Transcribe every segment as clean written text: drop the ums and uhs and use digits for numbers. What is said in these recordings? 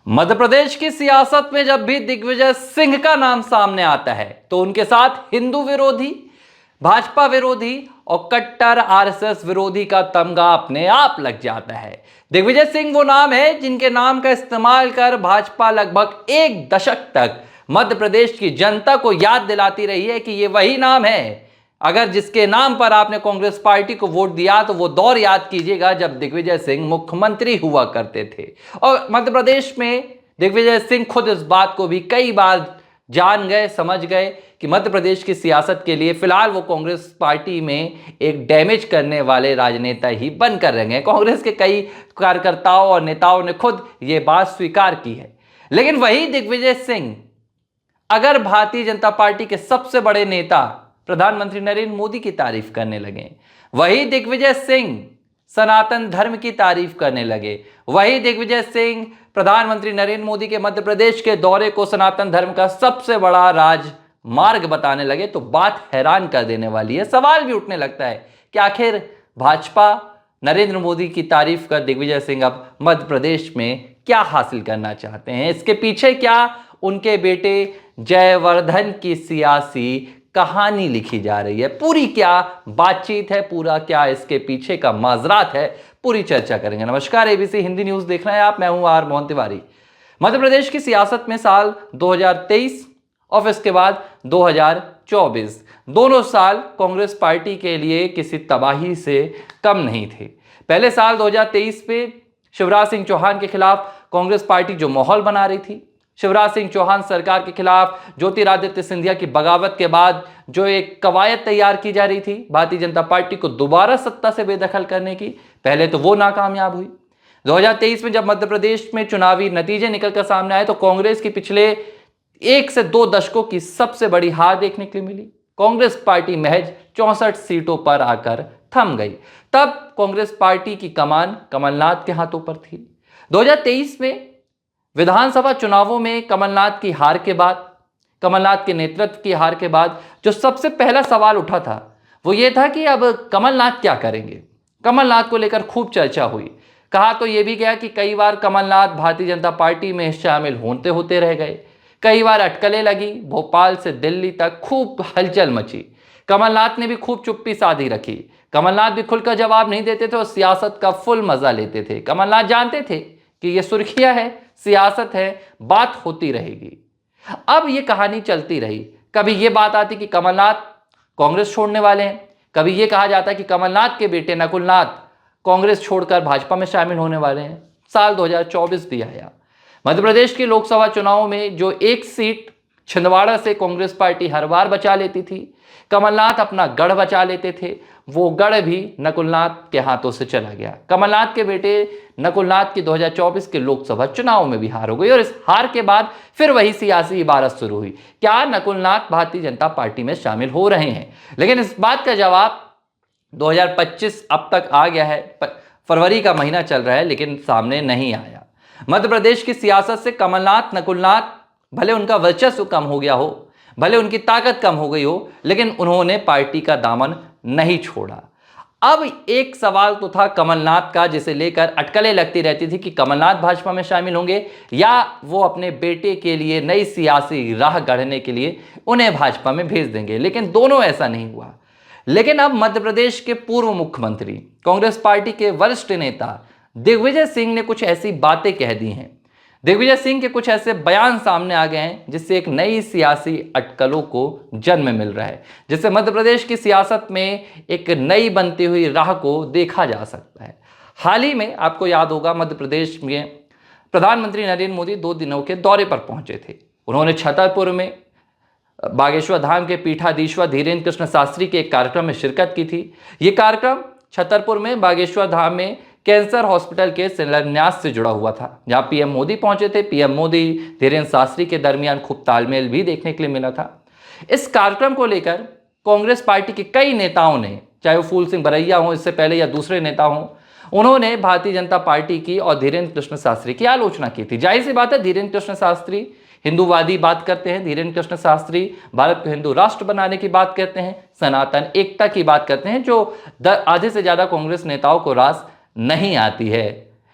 मध्य प्रदेश की सियासत में जब भी दिग्विजय सिंह का नाम सामने आता है तो उनके साथ हिंदू विरोधी, भाजपा विरोधी और कट्टर आरएसएस विरोधी का तमगा अपने आप लग जाता है। दिग्विजय सिंह वो नाम है जिनके नाम का इस्तेमाल कर भाजपा लगभग एक दशक तक मध्य प्रदेश की जनता को याद दिलाती रही है कि ये वही नाम है। अगर जिसके नाम पर आपने कांग्रेस पार्टी को वोट दिया तो वो दौर याद कीजिएगा जब दिग्विजय सिंह मुख्यमंत्री हुआ करते थे। और मध्य प्रदेश में दिग्विजय सिंह खुद इस बात को भी कई बार जान गए, समझ गए कि मध्य प्रदेश की सियासत के लिए फिलहाल वो कांग्रेस पार्टी में एक डैमेज करने वाले राजनेता ही बनकर रह गए। कांग्रेस के कई कार्यकर्ताओं और नेताओं ने खुद ये बात स्वीकार की है। लेकिन वही दिग्विजय सिंह अगर भारतीय जनता पार्टी के सबसे बड़े नेता प्रधानमंत्री नरेंद्र मोदी की तारीफ करने लगे, वही दिग्विजय सिंह सनातन धर्म की तारीफ करने लगे, वही दिग्विजय सिंह प्रधानमंत्री नरेंद्र मोदी के मध्य प्रदेश के दौरे को सनातन धर्म का सबसे बड़ा राजमार्ग बताने लगे, तो बात हैरान कर देने वाली है। सवाल भी उठने लगता है कि आखिर भाजपा नरेंद्र मोदी की तारीफ कर दिग्विजय सिंह अब मध्य प्रदेश में क्या हासिल करना चाहते हैं? इसके पीछे क्या उनके बेटे जयवर्धन की सियासी कहानी लिखी जा रही है? पूरी क्या बातचीत है, पूरा क्या इसके पीछे का माजरात है, पूरी चर्चा करेंगे। नमस्कार, एबीसी हिंदी न्यूज देख रहे हैं आप, मैं हूं आर मोहन तिवारी। मध्य प्रदेश की सियासत में साल 2023 और इसके बाद 2024 दोनों साल कांग्रेस पार्टी के लिए किसी तबाही से कम नहीं थे। पहले साल 2023 पे शिवराज सिंह चौहान के खिलाफ कांग्रेस पार्टी जो माहौल बना रही थी, शिवराज सिंह चौहान सरकार के खिलाफ ज्योतिरादित्य सिंधिया की बगावत के बाद जो एक कवायद तैयार की जा रही थी भारतीय जनता पार्टी को दोबारा सत्ता से बेदखल करने की, पहले तो वो नाकामयाब हुई। 2023 में जब मध्य प्रदेश में चुनावी नतीजे निकलकर सामने आए तो कांग्रेस की पिछले 1 से 2 दशकों की सबसे बड़ी हार देखने के लिए मिली। कांग्रेस पार्टी महज 64 सीटों पर आकर थम गई। तब कांग्रेस पार्टी की कमान कमलनाथ के हाथों पर थी। 2023 में विधानसभा चुनावों में कमलनाथ की हार के बाद, कमलनाथ के नेतृत्व की हार के बाद जो सबसे पहला सवाल उठा था वो ये था कि अब कमलनाथ क्या करेंगे। कमलनाथ को लेकर खूब चर्चा हुई। कहा तो ये भी गया कि कई बार कमलनाथ भारतीय जनता पार्टी में शामिल होते होते रह गए, कई बार अटकलें लगी, भोपाल से दिल्ली तक खूब हलचल मची। कमलनाथ ने भी खूब चुप्पी साधी रखी। कमलनाथ भी खुलकर जवाब नहीं देते थे और सियासत का फुल मजा लेते थे। कमलनाथ जानते थे कि ये सुर्खियां है, सियासत है, बात होती रहेगी। अब ये कहानी चलती रही। कभी ये बात आती कि कमलनाथ कांग्रेस छोड़ने वाले हैं, कभी ये कहा जाता कि कमलनाथ के बेटे नकुलनाथ कांग्रेस छोड़कर भाजपा में शामिल होने वाले हैं। साल 2024 भी आया। मध्य प्रदेश के लोकसभा चुनाव में जो एक सीट छिंदवाड़ा से कांग्रेस पार्टी हर बार बचा लेती थी, कमलनाथ अपना गढ़ बचा लेते थे, वो गढ़ भी नकुलनाथ के हाथों से चला गया। कमलनाथ के बेटे नकुलनाथ की 2024 के लोकसभा चुनाव में भी हार हो गई और इस हार के बाद फिर वही सियासी इबारत शुरू हुई, क्या नकुलनाथ भारतीय जनता पार्टी में शामिल हो रहे हैं? लेकिन इस बात का जवाब 2025 अब तक आ गया है, फरवरी का महीना चल रहा है, लेकिन सामने नहीं आया। मध्य प्रदेश की सियासत से कमलनाथ, नकुलनाथ, भले उनका वर्चस्व कम हो गया हो, भले उनकी ताकत कम हो गई हो, लेकिन उन्होंने पार्टी का दामन नहीं छोड़ा। अब एक सवाल तो था कमलनाथ का, जिसे लेकर अटकलें लगती रहती थी कि कमलनाथ भाजपा में शामिल होंगे या वो अपने बेटे के लिए नई सियासी राह गढ़ने के लिए उन्हें भाजपा में भेज देंगे। लेकिन दोनों ऐसा नहीं हुआ। लेकिन अब मध्य प्रदेश के पूर्व मुख्यमंत्री, कांग्रेस पार्टी के वरिष्ठ नेता दिग्विजय सिंह ने कुछ ऐसी बातें कह दी हैं, दिग्विजय सिंह के कुछ ऐसे बयान सामने आ गए हैं जिससे एक नई सियासी अटकलों को जन्म मिल रहा है, जिससे मध्य प्रदेश की सियासत में एक नई बनती हुई राह को देखा जा सकता है। हाल ही में आपको याद होगा मध्य प्रदेश में प्रधानमंत्री नरेंद्र मोदी 2 दिनों के दौरे पर पहुंचे थे। उन्होंने छतरपुर में बागेश्वर धाम के पीठाधीश्वर धीरेन्द्र कृष्ण शास्त्री के एक कार्यक्रम में शिरकत की थी। ये कार्यक्रम छतरपुर में बागेश्वर धाम में कैंसर हॉस्पिटल के शिलान्यास से जुड़ा हुआ था, जहां पीएम मोदी पहुंचे थे। पीएम मोदी धीरेन्द्र शास्त्री के दरमियान खूब तालमेल भी देखने के लिए मिला था। इस कार्यक्रम को लेकर कांग्रेस पार्टी के कई नेताओं ने, चाहे वो फूल सिंह बरैया हो इससे पहले या दूसरे नेता हों, उन्होंने भारतीय जनता पार्टी की और धीरेन्द्र कृष्ण शास्त्री की आलोचना की थी। जाहिर सी बात है, धीरेन्द्र कृष्ण शास्त्री हिंदूवादी बात करते हैं, धीरेन्द्र कृष्ण शास्त्री भारत को हिंदू राष्ट्र बनाने की बात करते हैं, सनातन एकता की बात करते हैं, जो आधे से ज्यादा कांग्रेस नेताओं को रास नहीं आती है।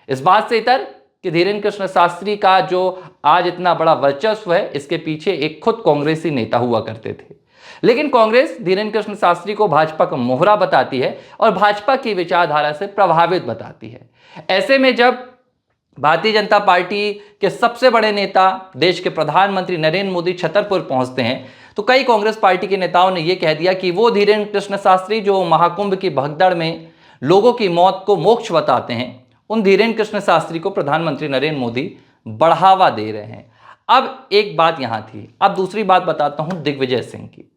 इस बात से इतर कि धीरेन्द्र कृष्ण शास्त्री का जो आज इतना बड़ा वर्चस्व है, इसके पीछे एक खुद कांग्रेसी नेता हुआ करते थे। लेकिन कांग्रेस धीरेन्द्र कृष्ण शास्त्री को भाजपा का मोहरा बताती है और भाजपा की विचारधारा से प्रभावित बताती है। ऐसे में जब भारतीय जनता पार्टी के सबसे बड़े नेता, देश के प्रधानमंत्री नरेंद्र मोदी छतरपुर पहुंचते हैं, तो कई कांग्रेस पार्टी के नेताओं ने यह कह दिया कि वो धीरेन्द्र कृष्ण शास्त्री जो महाकुंभ की भगदड़ में लोगों की मौत को मोक्ष बताते हैं, उन धीरेन्द्र कृष्ण शास्त्री को प्रधानमंत्री नरेंद्र मोदी बढ़ावा दे रहे हैं। अब एक बात यहां थी, अब दूसरी बात बताता हूं दिग्विजय सिंह की।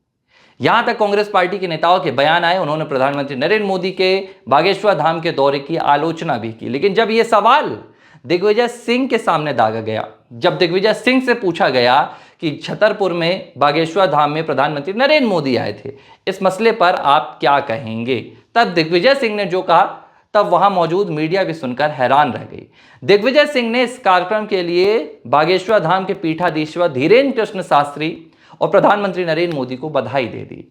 यहां तक कांग्रेस पार्टी के नेताओं के बयान आए, उन्होंने प्रधानमंत्री नरेंद्र मोदी के बागेश्वर धाम के दौरे की आलोचना भी की। लेकिन जब यह सवाल दिग्विजय सिंह के सामने दागा गया, जब दिग्विजय सिंह से पूछा गया कि छतरपुर में बागेश्वर धाम में प्रधानमंत्री नरेंद्र मोदी आए थे, इस मसले पर आप क्या कहेंगे, तब दिग्विजय सिंह ने जो कहा, तब वहां मौजूद मीडिया भी सुनकर हैरान रह गई। दिग्विजय सिंह ने इस कार्यक्रम के लिए बागेश्वर धाम के पीठाधीश्वर धीरेन्द्र कृष्ण शास्त्री और प्रधानमंत्री नरेंद्र मोदी को बधाई दे दी।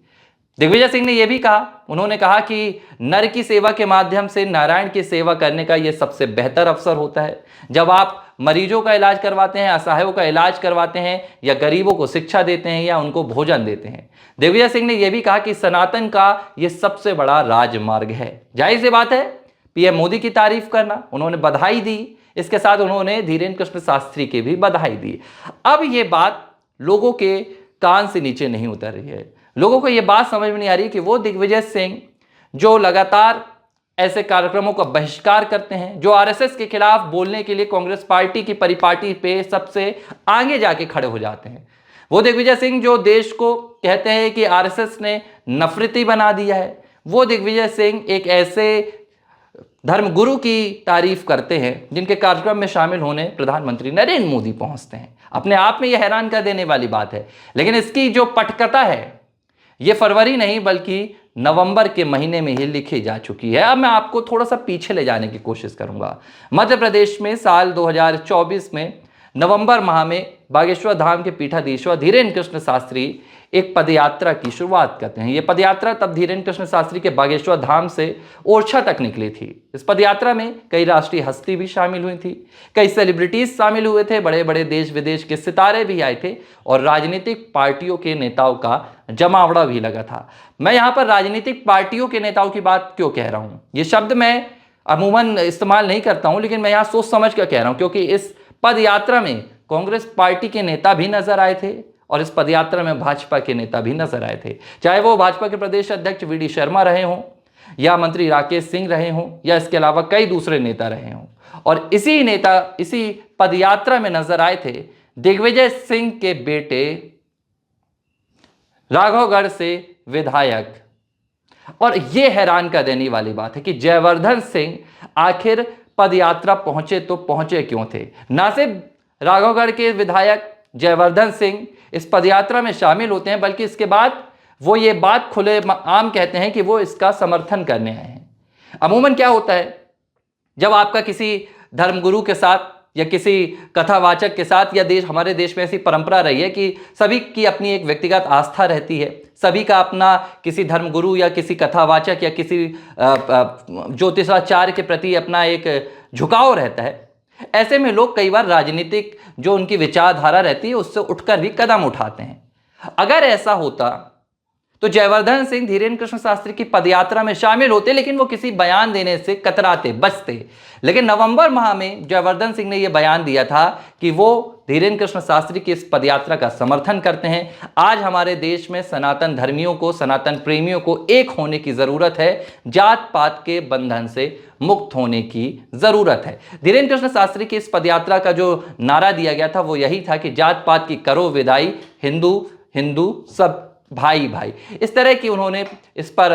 दिग्विजय सिंह ने यह भी कहा, उन्होंने कहा कि नर की सेवा के माध्यम से नारायण की सेवा करने का यह सबसे बेहतर अवसर होता है। जब आप मरीजों का इलाज करवाते हैं, असहायों का इलाज करवाते हैं, या गरीबों को शिक्षा देते हैं, या उनको भोजन देते हैं। दिग्विजय सिंह ने यह भी कहा कि सनातन का यह सबसे बड़ा राजमार्ग है। जाहिर सी बात है, पीएम मोदी की तारीफ करना, उन्होंने बधाई दी, इसके साथ उन्होंने धीरेन्द्र कृष्ण शास्त्री की भी बधाई दी। अब यह बात लोगों के कान से नीचे नहीं उतर रही है। लोगों को यह बात समझ में नहीं आ रही कि वो दिग्विजय सिंह जो लगातार ऐसे कार्यक्रमों का बहिष्कार करते हैं, जो आरएसएस के खिलाफ बोलने के लिए कांग्रेस पार्टी की परिपाटी पे सबसे आगे जाके खड़े हो जाते हैं, वो दिग्विजय सिंह जो देश को कहते हैं कि आरएसएस ने नफरती बना दिया है, वो दिग्विजय सिंह एक ऐसे धर्मगुरु की तारीफ करते हैं जिनके कार्यक्रम में शामिल होने प्रधानमंत्री नरेंद्र मोदी पहुंचते हैं। अपने आप में यह हैरान कर देने वाली बात है। लेकिन इसकी जो पटकथा है, यह फरवरी नहीं बल्कि नवंबर के महीने में ही लिखी जा चुकी है। अब मैं आपको थोड़ा सा पीछे ले जाने की कोशिश करूंगा। मध्य प्रदेश में साल 2024 में नवंबर माह में बागेश्वर धाम के पीठाधीश्वर धीरेन्द्र कृष्ण शास्त्री एक पदयात्रा की शुरुआत करते हैं। यह पदयात्रा तब धीरेन्द्र कृष्ण शास्त्री के बागेश्वर धाम से ओरछा तक निकली थी। इस पदयात्रा में कई राष्ट्रीय हस्ती भी शामिल हुई थी, कई सेलिब्रिटीज शामिल हुए थे, बड़े बड़े देश विदेश के सितारे भी आए थे और राजनीतिक पार्टियों के नेताओं का जमावड़ा भी लगा था। मैं यहां पर राजनीतिक पार्टियों के नेताओं की बात क्यों कह रहा हूं, यह शब्द मैं अमूमन इस्तेमाल नहीं करता हूं, लेकिन मैं यहां सोच समझ कर कह रहा हूं, क्योंकि इस पद यात्रा में कांग्रेस पार्टी के नेता भी नजर आए थे और इस पदयात्रा में भाजपा के नेता भी नजर आए थे। चाहे वो भाजपा के प्रदेश अध्यक्ष वीडी शर्मा रहे हों, या मंत्री राकेश सिंह रहे हों, या इसके अलावा कई दूसरे नेता रहे हों। और इसी पदयात्रा में नजर आए थे दिग्विजय सिंह के बेटे राघवगढ़ से विधायक। और यह हैरान कर देने वाली बात है कि जयवर्धन सिंह आखिर पदयात्रा पहुंचे तो पहुंचे क्यों थे। ना सिर्फ राघवगढ़ के विधायक जयवर्धन सिंह इस पदयात्रा में शामिल होते हैं, बल्कि इसके बाद वो ये बात खुले आम कहते हैं कि वो इसका समर्थन करने आए हैं। अमूमन क्या होता है, जब आपका किसी धर्मगुरु के साथ या किसी कथावाचक के साथ, या हमारे देश में ऐसी परंपरा रही है कि सभी की अपनी एक व्यक्तिगत आस्था रहती है, सभी का अपना किसी धर्मगुरु या किसी कथावाचक या किसी ज्योतिषाचार्य के प्रति अपना एक झुकाव रहता है। ऐसे में लोग कई बार राजनीतिक जो उनकी विचारधारा रहती है उससे उठकर भी कदम उठाते हैं। अगर ऐसा होता तो जयवर्धन सिंह धीरेन्द्र कृष्ण शास्त्री की पदयात्रा में शामिल होते, लेकिन वो किसी बयान देने से कतराते, बचते। लेकिन नवंबर माह में जयवर्धन सिंह ने यह बयान दिया था कि वो धीरेन्द्र कृष्ण शास्त्री की इस पदयात्रा का समर्थन करते हैं। आज हमारे देश में सनातन धर्मियों को, सनातन प्रेमियों को एक होने की जरूरत है, जात पात के बंधन से मुक्त होने की जरूरत है। धीरेन्द्र कृष्ण शास्त्री की इस पदयात्रा का जो नारा दिया गया था वो यही था कि जात पात की करो विदाई, हिंदू हिंदू सब भाई भाई। इस तरह की उन्होंने इस पर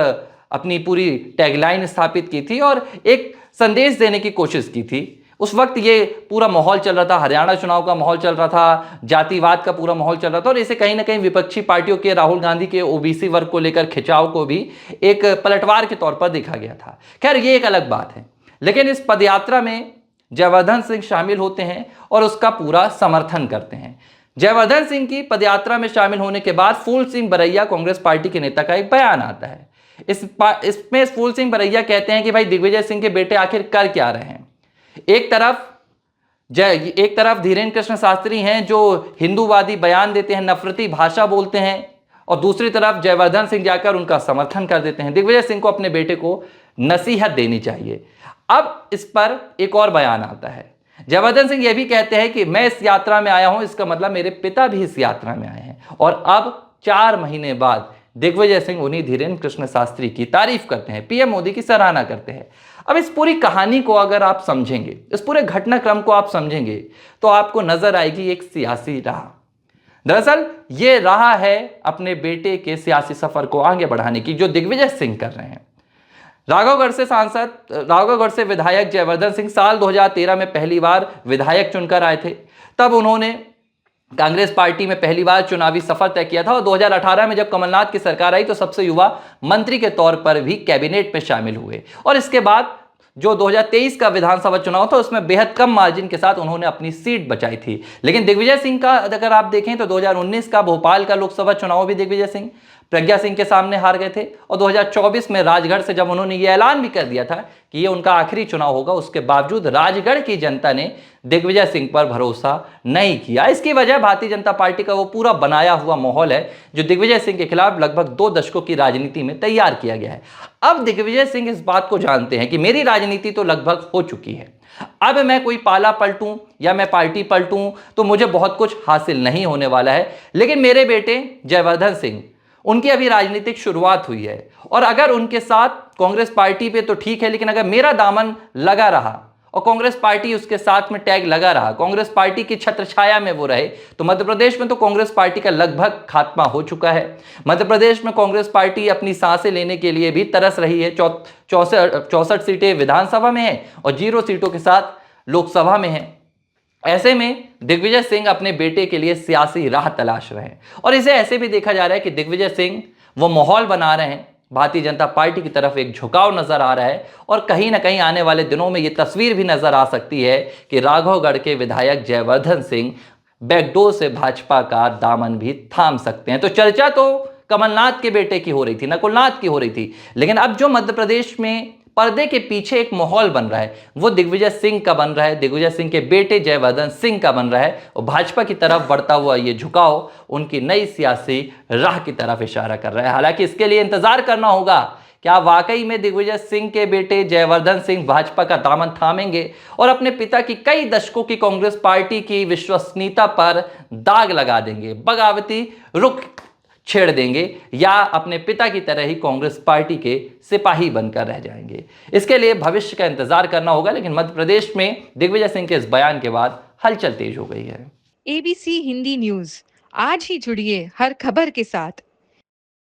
अपनी पूरी टैगलाइन स्थापित की थी और एक संदेश देने की कोशिश की थी। उस वक्त ये पूरा माहौल चल रहा था, हरियाणा चुनाव का माहौल चल रहा था, जातिवाद का पूरा माहौल चल रहा था, और इसे कहीं ना कहीं विपक्षी पार्टियों के, राहुल गांधी के ओबीसी वर्ग को लेकर खिंचाव को भी एक पलटवार के तौर पर देखा गया था। खैर, ये एक अलग बात है। लेकिन इस पदयात्रा में जयवर्धन सिंह शामिल होते हैं और उसका पूरा समर्थन करते हैं। जयवर्धन सिंह की पदयात्रा में शामिल होने के बाद फूल सिंह बरैया, कांग्रेस पार्टी के नेता, का एक बयान आता है। इसमें फूल सिंह बरैया कहते हैं कि भाई दिग्विजय सिंह के बेटे आखिर कर क्या रहे हैं। एक तरफ एक तरफ धीरेन्द्र कृष्ण शास्त्री हैं जो हिंदूवादी बयान देते हैं, नफरती भाषा बोलते हैं, और दूसरी तरफ जयवर्धन सिंह जाकर उनका समर्थन कर देते हैं। दिग्विजय सिंह को अपने बेटे को नसीहत देनी चाहिए। अब इस पर एक और बयान आता है। जयवर्धन सिंह यह भी कहते हैं कि मैं इस यात्रा में आया हूं, इसका मतलब मेरे पिता भी इस यात्रा में आए हैं। और अब 4 महीने बाद दिग्विजय सिंह उन्हीं धीरेन्द्र कृष्ण शास्त्री की तारीफ करते हैं, पीएम मोदी की सराहना करते हैं। अब इस पूरी कहानी को अगर आप समझेंगे, इस पूरे घटनाक्रम को आप समझेंगे, तो आपको नजर आएगी एक सियासी राह। दरअसल ये राह है अपने बेटे के सियासी सफर को आगे बढ़ाने की, जो दिग्विजय सिंह कर रहे हैं। राघवगढ़ से विधायक जयवर्धन सिंह साल 2013 में पहली बार विधायक चुनकर आए थे। तब उन्होंने कांग्रेस पार्टी में पहली बार चुनावी सफर तय किया था, और 2018 में जब कमलनाथ की सरकार आई तो सबसे युवा मंत्री के तौर पर भी कैबिनेट में शामिल हुए। और इसके बाद जो 2023 का विधानसभा चुनाव था उसमें बेहद कम मार्जिन के साथ उन्होंने अपनी सीट बचाई थी। लेकिन दिग्विजय सिंह का अगर आप देखें तो 2019 का भोपाल का लोकसभा चुनाव भी दिग्विजय सिंह प्रज्ञा सिंह के सामने हार गए थे, और 2024 में राजगढ़ से जब उन्होंने ये ऐलान भी कर दिया था कि ये उनका आखिरी चुनाव होगा, उसके बावजूद राजगढ़ की जनता ने दिग्विजय सिंह पर भरोसा नहीं किया। इसकी वजह भारतीय जनता पार्टी का वो पूरा बनाया हुआ माहौल है जो दिग्विजय सिंह के खिलाफ लगभग 2 दशकों की राजनीति में तैयार किया गया है। अब दिग्विजय सिंह इस बात को जानते हैं कि मेरी राजनीति तो लगभग हो चुकी है, अब मैं कोई पाला पलटूं या मैं पार्टी पलटूं तो मुझे बहुत कुछ हासिल नहीं होने वाला है। लेकिन मेरे बेटे जयवर्धन सिंह, उनकी अभी राजनीतिक शुरुआत हुई है, और अगर उनके साथ कांग्रेस पार्टी पे तो ठीक है, लेकिन अगर मेरा दामन लगा रहा और कांग्रेस पार्टी उसके साथ में टैग लगा रहा, कांग्रेस पार्टी की छत्र छाया में वो रहे, तो मध्य प्रदेश में तो कांग्रेस पार्टी का लगभग खात्मा हो चुका है। मध्य प्रदेश में कांग्रेस पार्टी अपनी सांसें लेने के लिए भी तरस रही है। 64 सीटें विधानसभा में है और 0 सीटों के साथ लोकसभा में है। ऐसे में दिग्विजय सिंह अपने बेटे के लिए सियासी राह तलाश रहे हैं, और इसे ऐसे भी देखा जा रहा है कि दिग्विजय सिंह वो माहौल बना रहे हैं, भारतीय जनता पार्टी की तरफ एक झुकाव नजर आ रहा है, और कहीं ना कहीं आने वाले दिनों में ये तस्वीर भी नजर आ सकती है कि राघवगढ़ के विधायक जयवर्धन सिंह बैकडोर से भाजपा का दामन भी थाम सकते हैं। तो चर्चा तो कमलनाथ के बेटे की हो रही थी, नकुलनाथ की हो रही थी, लेकिन अब जो मध्य प्रदेश में पर्दे के पीछे एक माहौल बन रहा है वो दिग्विजय सिंह का बन रहा है, दिग्विजय सिंह के बेटे जयवर्धन सिंह का बन रहा है, और भाजपा की तरफ बढ़ता हुआ ये झुकाव उनकी नई सियासी राह की तरफ इशारा कर रहा है। हालांकि इसके लिए इंतजार करना होगा, क्या वाकई में दिग्विजय सिंह के बेटे जयवर्धन सिंह भाजपा का दामन थामेंगे और अपने पिता की कई दशकों की कांग्रेस पार्टी की विश्वसनीयता पर दाग लगा देंगे, बगावती रुख छेड़ देंगे, या अपने पिता की तरह ही कांग्रेस पार्टी के सिपाही बनकर रह जाएंगे। इसके लिए भविष्य का इंतजार करना होगा। लेकिन मध्य प्रदेश में दिग्विजय सिंह के इस बयान के बाद हलचल तेज हो गई है। ABC हिंदी न्यूज, आज ही जुड़िए हर खबर के साथ